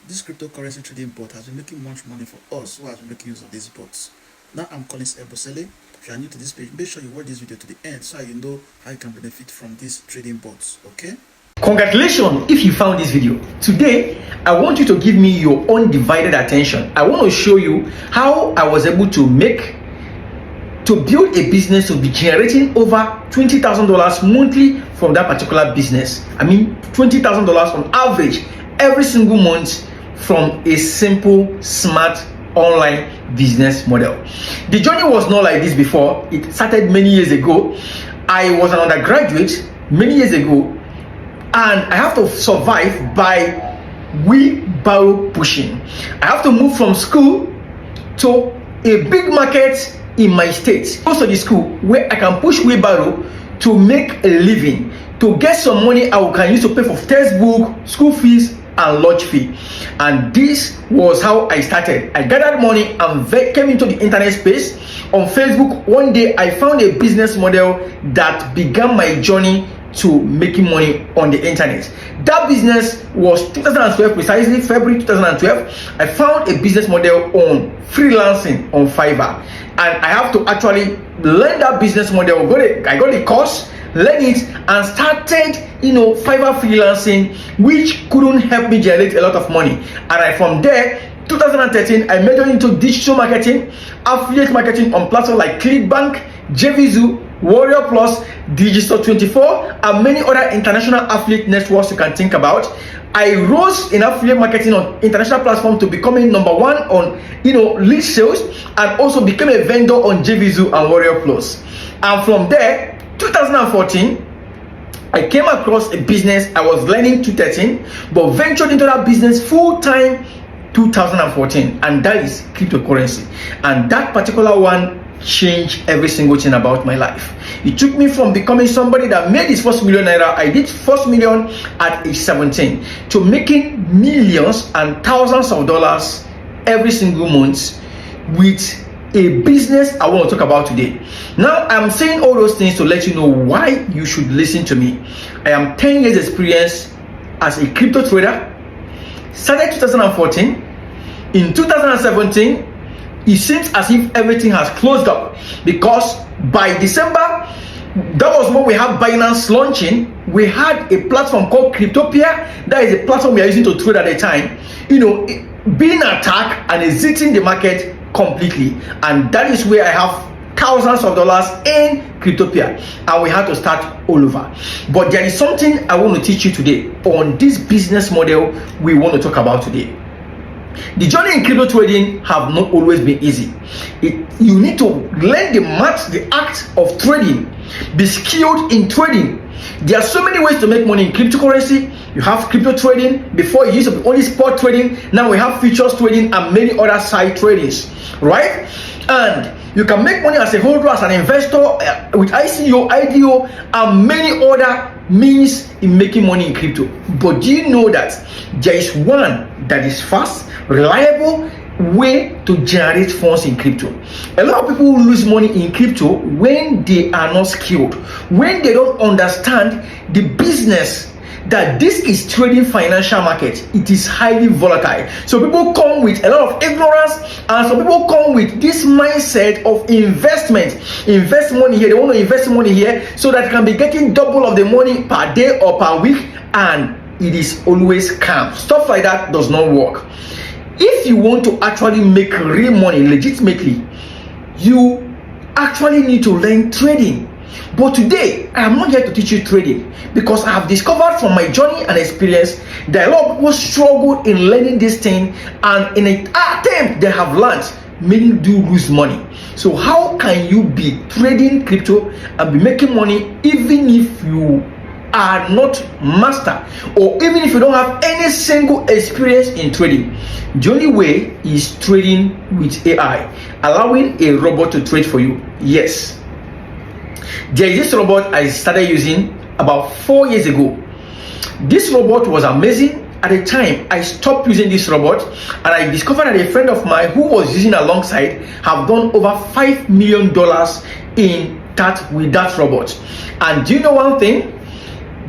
This cryptocurrency trading bot has been making much money for us who has been making use of these bots. Now I'm calling Ebosele. If you are new to this page, make sure you watch this video to the end so you know how you can benefit from these trading bots. Okay? Congratulations if you found this video. Today, I want you to give me your undivided attention. I want to show you how I was able to build a business to be generating over $20,000 monthly from that particular business. I mean, $20,000 on average every single month from a simple, smart online business model. The journey was not like this before. It started many years ago. I was an undergraduate many years ago, and I have to survive by wheelbarrow pushing. I have to move from school to a big market in my state, close to the school, where I can push wheelbarrow to make a living, to get some money I can use to pay for textbook, school fees, and lodge fee. And this was how I started. I gathered money and came into the internet space. On Facebook, one day I found a business model that began my journey to making money on the internet. That business was 2012, precisely February 2012. I found a business model on freelancing on Fiverr, and I have to actually learn that business model. I got the course, learn it, and started Fiverr freelancing, which couldn't help me generate a lot of money. And from there, 2013, I majored into digital marketing, affiliate marketing on platforms like ClickBank, JVZoo, Warrior Plus, Digital 24, and many other international affiliate networks you can think about. I rose in affiliate marketing on international platforms to becoming number one on lead sales, and also became a vendor on JVZoo and Warrior Plus. And from there, 2014, I came across a business I was learning 2013, but ventured into that business full time 2014, and that is cryptocurrency. And that particular one changed every single thing about my life. It took me from becoming somebody that made his first million naira, I did first million at age 17, to making millions and thousands of dollars every single month with a business I want to talk about today. Now, I'm saying all those things to let you know why you should listen to me. I am 10 years experience as a crypto trader. Started 2014. In 2017, it seems as if everything has closed up, because by December, that was when we had Binance launching. We had a platform called Cryptopia. That is a platform we are using to trade at the time, being attacked and exiting the market completely. And that is where I have thousands of dollars in Cryptopia, and we had to start all over. But there is something I want to teach you today on this business model we want to talk about today. The journey in crypto trading have not always been easy. You need to learn the act of trading, be skilled in trading. There are so many ways to make money in cryptocurrency. You have crypto trading. Before, it used to be only spot trading. Now we have futures trading and many other side tradings, right? And you can make money as a holder, as an investor, with ICO, IDO, and many other means in making money in crypto. But do you know that there is one that is fast, reliable way to generate funds in crypto? A lot of people lose money in crypto when they are not skilled, when they don't understand the business that this is trading financial market. It is highly volatile. So people come with a lot of ignorance, and some people come with this mindset of investment. Invest money here. They want to invest money here so that they can be getting double of the money per day or per week, and it is always scam. Stuff like that does not work. If you want to actually make real money legitimately, you actually need to learn trading. But today, I am not here to teach you trading, because I have discovered from my journey and experience that a lot of people struggle in learning this thing, and in an attempt they have learned, many do lose money. So how can you be trading crypto and be making money even if you are not master, or even if you don't have any single experience in trading? The only way is trading with AI, allowing a robot to trade for you. Yes, there is this robot I started using about 4 years ago. This robot was amazing. At the time, I stopped using this robot, and I discovered that a friend of mine who was using alongside have done over $5 million with that robot. And do you know one thing?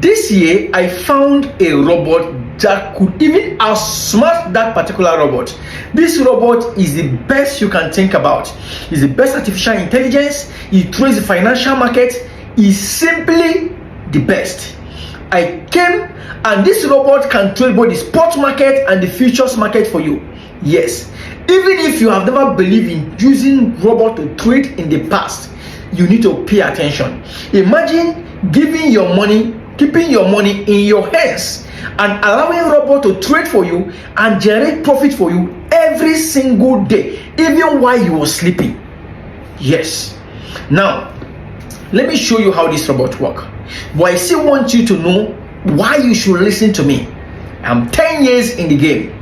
This year, I found a robot that could even outsmart that particular robot. This robot is the best you can think about. It's the best artificial intelligence. It trades the financial market. Is simply the best. I came, and this robot can trade both the spot market and the futures market for you. Yes, even if you have never believed in using robot to trade in the past, you need to pay attention. Imagine giving your money, keeping your money in your hands, and allowing robot to trade for you and generate profit for you every single day, even while you were sleeping. Yes. Now, let me show you how this robot works. But I still want you to know why you should listen to me. I'm 10 years in the game.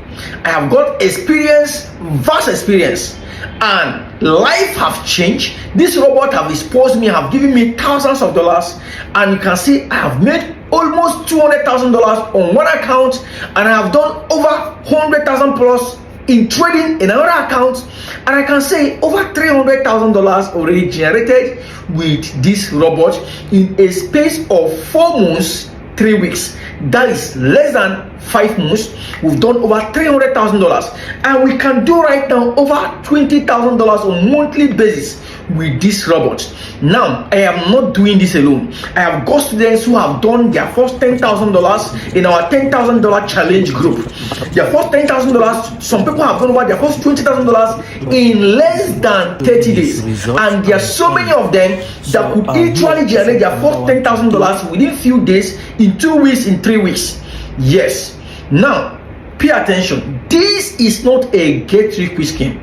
I have got experience, vast experience, and life have changed. This robot have exposed me, have given me thousands of dollars, and you can see I have made almost $200,000 on one account, and I have done over 100,000 plus in trading in another account, and I can say over $300,000 already generated with this robot in a space of 4 months, 3 weeks. That is less than 5 months. We've done over $300,000, and we can do right now over $20,000 on monthly basis with this robot. Now, I am not doing this alone. I have got students who have done their first $10,000 in our $10,000 challenge group. Their first $10,000, some people have done over their first $20,000 in less than 30 days. And there are so many of them that could literally generate their first $10,000 within few days, in 2 weeks, in 3 weeks. Yes. Now, pay attention. This is not a get rich quick scheme.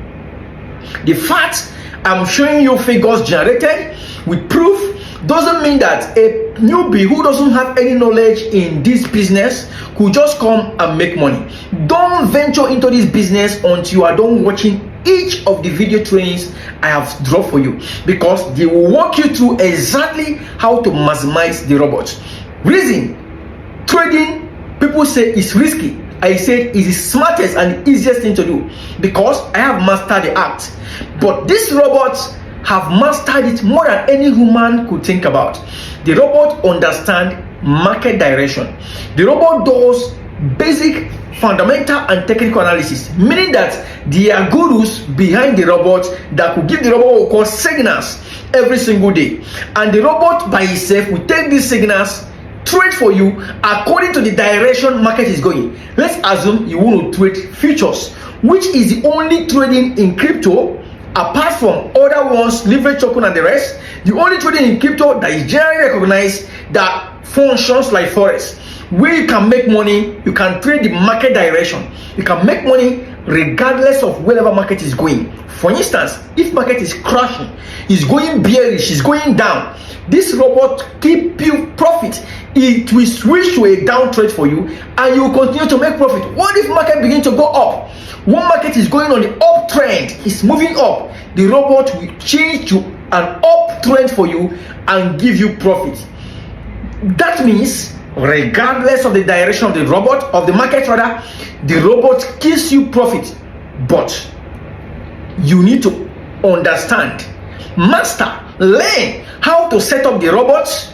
The fact I'm showing you figures generated with proof doesn't mean that a newbie who doesn't have any knowledge in this business could just come and make money. Don't venture into this business until you are done watching each of the video trainings I have dropped for you, because they will walk you through exactly how to maximize the robot. Reason: trading, people say it's risky. I said it's the smartest and easiest thing to do because I have mastered the act. But these robots have mastered it more than any human could think about. The robot understands market direction. The robot does basic, fundamental, and technical analysis, meaning that there are gurus behind the robot that could give the robot what we call signals every single day. And the robot by itself will take these signals, trade for you according to the direction market is going. Let's assume you want to trade futures, which is the only trading in crypto apart from other ones, leverage token and the rest. The only trading in crypto that is generally recognized that functions like forex, where you can make money. You can trade the market direction. You can make money regardless of wherever market is going. For instance, if market is crashing, is going bearish, is going down, this robot keep you profit. It will switch to a down trade for you, and you will continue to make profit. What if market begin to go up? One market is going on the uptrend, it's moving up. The robot will change to an uptrend for you and give you profit. That means regardless of the direction of the robot, of the market rather, the robot gives you profit. But you need to understand, master, learn how to set up the robots.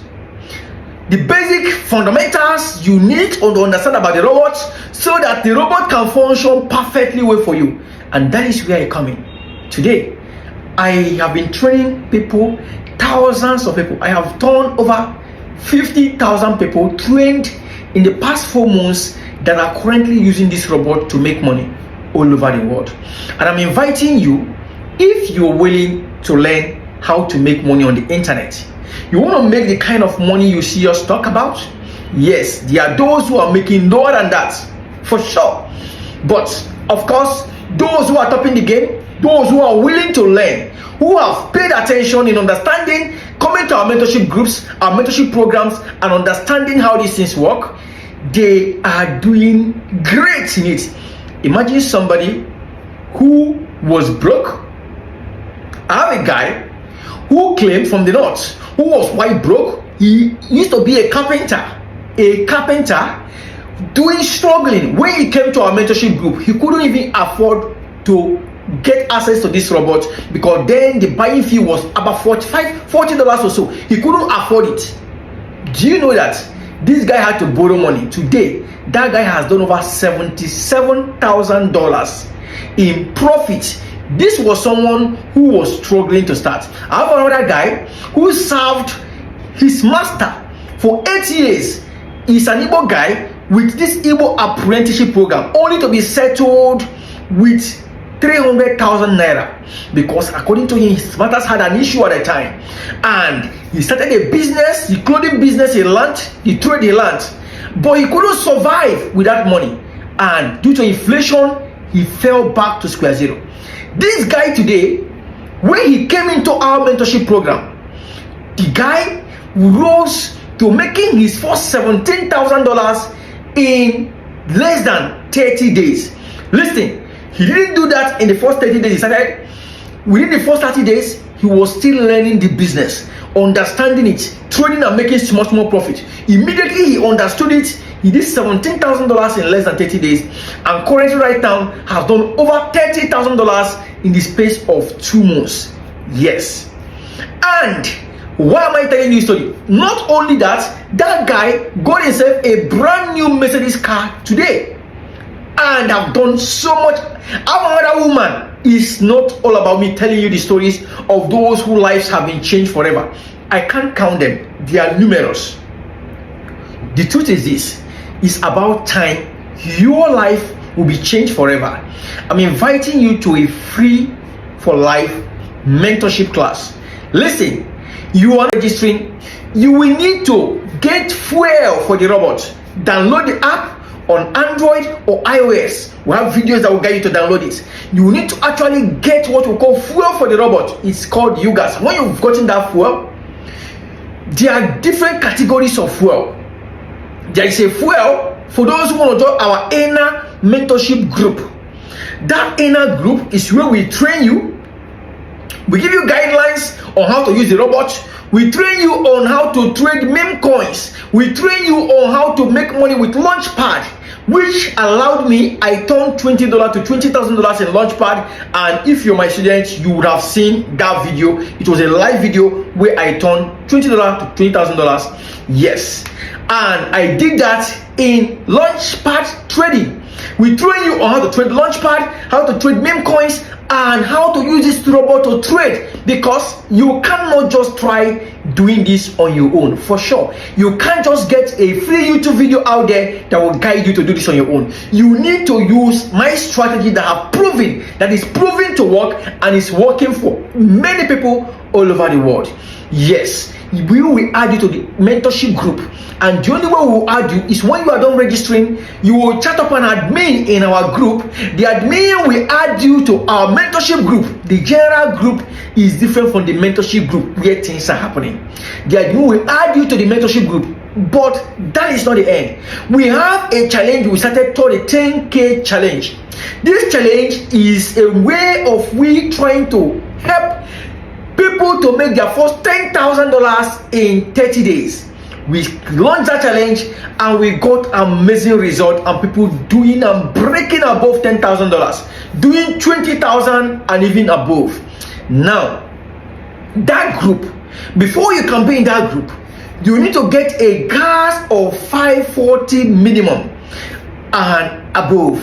The basic fundamentals you need to understand about the robot so that the robot can function perfectly well for you. And that is where I come in. Today, I have been training people, thousands of people. I have turned over 50,000 people trained in the past 4 months that are currently using this robot to make money all over the world. And I'm inviting you, if you're willing to learn how to make money on the internet, you want to make the kind of money you see us talk about. Yes, there are those who are making lower than that, for sure. But of course, those who are topping the game, those who are willing to learn, who have paid attention in understanding, coming to our mentorship groups, our mentorship programs, and understanding how these things work, they are doing great in it. Imagine somebody who was broke. I have a guy who claimed from the north, who was quite broke. He used to be a carpenter, struggling. When he came to our mentorship group, he couldn't even afford to get access to this robot because then the buying fee was about $40 or so. He couldn't afford it. Do you know that this guy had to borrow money. Today, that guy has done over $77,000 in profit. This was someone who was struggling to start. I have another guy who served his master for 8 years. He's an Igbo guy with this Igbo apprenticeship program, only to be settled with 300,000 naira, because according to him, his matters had an issue at the time, and he started a business, the clothing business. He learned, the trade he learned, but he couldn't survive with that money, and due to inflation, he fell back to square zero. This guy today, when he came into our mentorship program, the guy rose to making his first $17,000 in less than 30 days. Listen, he didn't do that in the first 30 days. He started within the first 30 days. He was still learning the business, understanding it, trading and making small profit. Immediately he understood it, he did $17,000 in less than 30 days, and currently right now has done over $30,000 in the space of 2 months. Yes. And why am I telling you this story? Not only that, that guy got himself a brand new Mercedes car today, and I've done so much. I'm another woman. It's not all about me telling you the stories of those whose lives have been changed forever. I can't count them. They are numerous. The truth is this: it's about time your life will be changed forever. I'm inviting you to a free for life mentorship class. Listen, you are registering. You will need to get fuel for the robot. Download the app on Android or iOS. We have videos that will guide you to download it. You need to actually get what we call fuel for the robot. It's called Yugas. When you've gotten that fuel, there are different categories of fuel. There is a fuel for those who want to join our inner mentorship group. That inner group is where we train you. We give you guidelines on how to use the robot. We train you on how to trade meme coins. We train you on how to make money with Launchpad, which allowed me, I turned $20 to $20,000 in Launchpad. And if you're my student, you would have seen that video. It was a live video where I turned $20 to $20,000. Yes. And I did that in Launchpad trading. We train you on how to trade Launchpad, how to trade meme coins, and how to use this robot to trade, because you cannot just try doing this on your own. For sure, you can't just get a free YouTube video out there that will guide you to do this on your own. You need to use my strategy that is proven to work and is working for many people all over the world. Yes, we will add you to the mentorship group, and the only way we will add you is when you are done registering. You will chat up an admin in our group. The admin will add you to our mentorship group. The general group is different from the mentorship group where things are happening. The admin will add you to the mentorship group, but that is not the end. We have a challenge we started called the 10K challenge. This challenge is a way of we trying to help people to make their first $10,000 in 30 days. We launched that challenge and we got amazing result, and people doing and breaking above $10,000, doing $20,000 and even above. Now, that group, before you can be in that group, you need to get a gas of 540 minimum and above.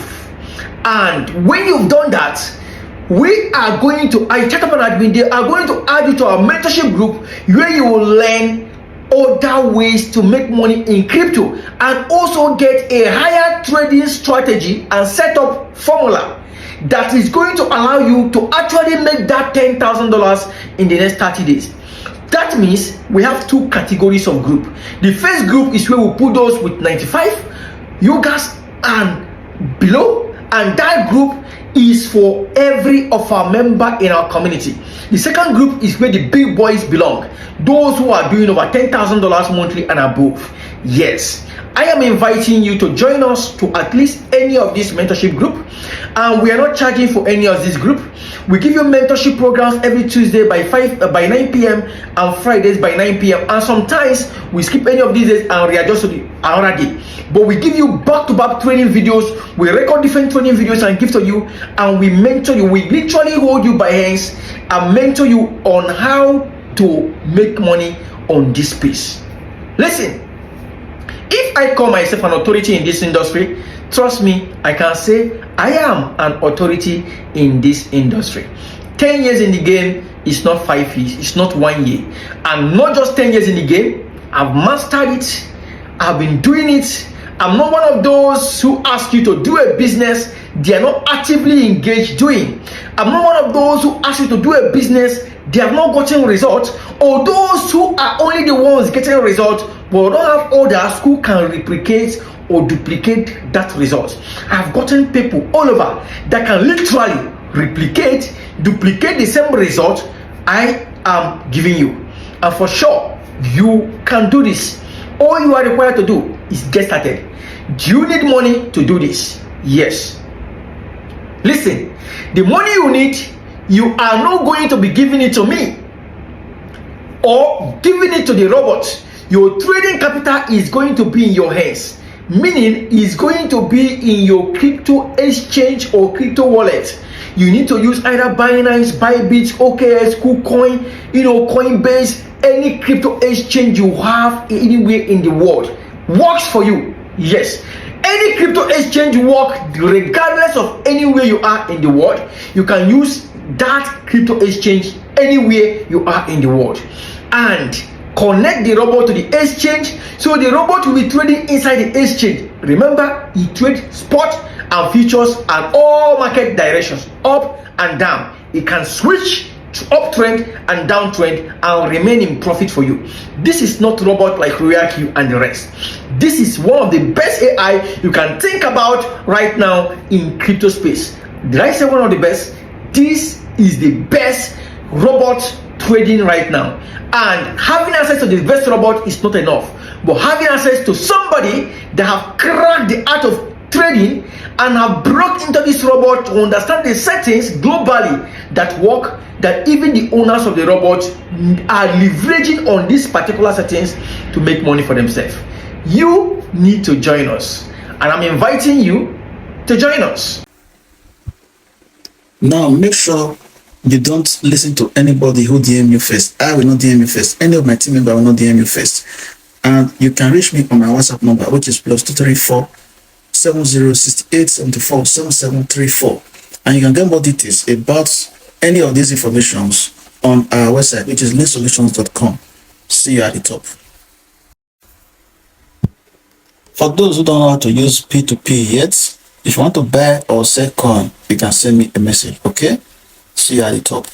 And when you've done that, we are going to, I check up an admin, they are going to add you to our mentorship group where you will learn other ways to make money in crypto, and also get a higher trading strategy and setup formula that is going to allow you to actually make that $10,000 in the next 30 days. That means we have 2 categories of group. The first group is where we put those with 95 yogas and below, and that group is for every of our member in our community. The second group is where the big boys belong, those who are doing over $10,000 monthly and above. Yes, I am inviting you to join us to at least any of this mentorship group, and we are not charging for any of this group. We give you mentorship programs every Tuesday by 9 p.m. and Fridays by 9 p.m. and sometimes we skip any of these days and readjust to another day. But we give you back-to-back training videos. We record different training videos and give to you, and we mentor you. We literally hold you by hands and mentor you on how to make money on this space. Listen, if I call myself an authority in this industry, trust me, I can say I am an authority in this industry. 10 years in the game is not 5 years, it's not 1 year. I'm not just 10 years in the game, I've mastered it, I've been doing it. I'm not one of those who ask you to do a business they are not actively engaged doing. I'm not one of those who ask you to do a business they have not gotten results, or those who are only the ones getting results but don't have others who can replicate or duplicate that result. I've gotten people all over that can literally replicate, duplicate the same result I am giving you. And for sure, you can do this. All you are required to do is get started. Do you need money to do this? Yes. Listen, the money you need, you are not going to be giving it to me or giving it to the robot. Your trading capital is going to be in your hands, meaning it's going to be in your crypto exchange or crypto wallet. You need to use either Binance, Bybit, OKX, KuCoin, Coinbase, any crypto exchange you have anywhere in the world works for you. Yes, any crypto exchange work regardless of anywhere you are in the world. You can use that crypto exchange anywhere you are in the world and connect the robot to the exchange, so the robot will be trading inside the exchange. Remember, he trades spot and futures and all market directions, up and down. It can switch to uptrend and downtrend and remain in profit for you. This is not robot like RoyalQ and the rest. This is one of the best AI you can think about right now in crypto space. Did I say one of the best? This is the best robot trading right now. And having access to the best robot is not enough, but having access to somebody that have cracked the art of trading and have broke into this robot to understand the settings globally that work, that even the owners of the robot are leveraging on these particular settings to make money for themselves. You need to join us, and I'm inviting you to join us. Now make sure you don't listen to anybody who DM you first. I will not DM you first. Any of my team members will not DM you first. And you can reach me on my WhatsApp number, which is +234 7068 74 7734. And you can get more details about any of these informations on our website, which is linksolutions.com. See you at the top. For those who don't know how to use P2P yet, if you want to buy or sell coin, you can send me a message. Okay? See you at the top.